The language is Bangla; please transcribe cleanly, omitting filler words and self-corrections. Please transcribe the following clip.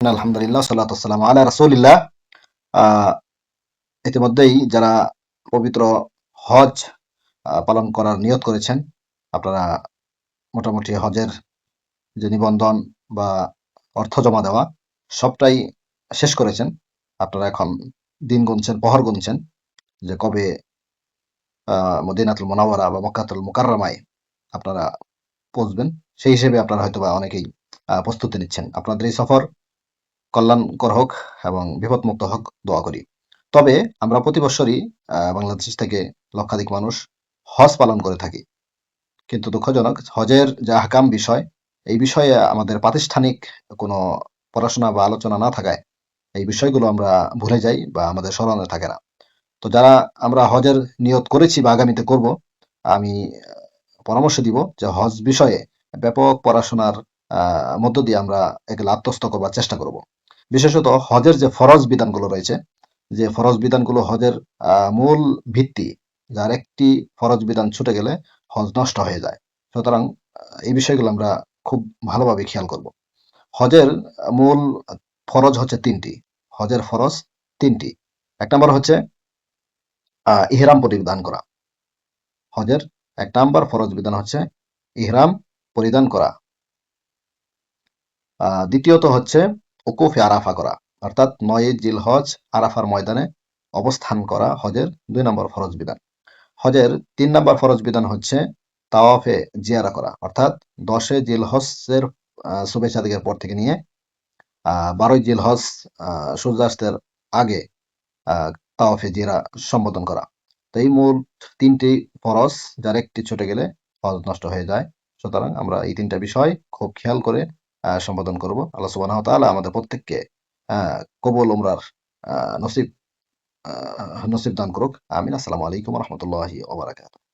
আলহামদুলিল্লাহ সাল্লাতু ওয়াসসালামু আলা রাসূলিল্লাহ। আহ, ইতিমধ্যেই যারা পবিত্র হজ পালন করার নিয়ত করেছেন, আপনারা মোটামুটি হজের যে নিবন্ধন বা অর্থ জমা দেওয়া সবটাই শেষ করেছেন। আপনারা এখন দিন গুনছেন, পহর গুনছেন যে কবে মদিনাতুল মুনাওয়ারা বা মক্কাতুল মুকাররমায় আপনারা পৌঁছবেন। সেই হিসেবে আপনারা হয়তোবা অনেকেই প্রস্তুতি নিচ্ছেন। আপনাদের এই সফর কল্যাণকর হোক এবং বিপদমুক্ত হোক, দোয়া করি। তবে আমরা প্রতি বছরই বাংলাদেশ থেকে লক্ষাধিক মানুষ হজ পালন করে থাকি, কিন্তু দুঃখজনক হজের যে আহকাম বিষয়, এই বিষয়ে আমাদের প্রাতিষ্ঠানিক কোনো পড়াশোনা বা আলোচনা না থাকায় এই বিষয়গুলো আমরা ভুলে যাই বা আমাদের স্মরণে থাকে না। তো যারা আমরা হজের নিয়ত করেছি বা আগামীতে করব, আমি পরামর্শ দিব যে হজ বিষয়ে ব্যাপক পড়াশোনার মধ্য দিয়ে আমরা এগুলো আত্মস্থ করবার চেষ্টা করব। বিশেষত হজের যে ফরজ বিধানগুলো রয়েছে, যে ফরজ বিধানগুলো হজের মূল ভিত্তি, যার একটি ফরজ বিধান ছুটে গেলে হজ নষ্ট হয়ে যায়। সুতরাং এই বিষয়গুলো আমরা খুব ভালোভাবে খেয়াল করব। হজের মূল ফরজ হচ্ছে তিনটি। হজের ফরজ তিনটি। এক নম্বর হচ্ছে ইহরাম পরিধান করা। হজের এক নাম্বার ফরজ বিধান হচ্ছে ইহরাম পরিধান করা। দ্বিতীয়ত হচ্ছে উকুফে আরাফা করা, অর্থাৎ ৯ জিলহজ আরাফার ময়দানে অবস্থান করা হজের ২ নম্বর ফরজ বিধান। হজের ৩ নম্বর ফরজ বিধান হচ্ছে তাওয়াফে জিয়ারা করা, অর্থাৎ ১০ জিলহজের শুভেচ্ছা দিকের পর থেকে নিয়ে ১২ জিলহজ সূর্যাস্তের আগে তাওয়াফে জিয়ারা সম্বোধন করা। তো এই মূল ৩টি ফরজ, যার একটি ছুটে গেলে হজ নষ্ট হয়ে যায়। সুতরাং আমরা এই ৩টা বিষয় খুব খেয়াল করে সম্পাদন করব। আল্লাহ সুবহানাহু ওয়া তাআলা আমাদের প্রত্যেককে কবুল উমরার নসিব নসিব দান করুক। আমিন। আসসালামু আলাইকুম ওয়া রাহমাতুল্লাহি ওয়া বারাকাতুহু।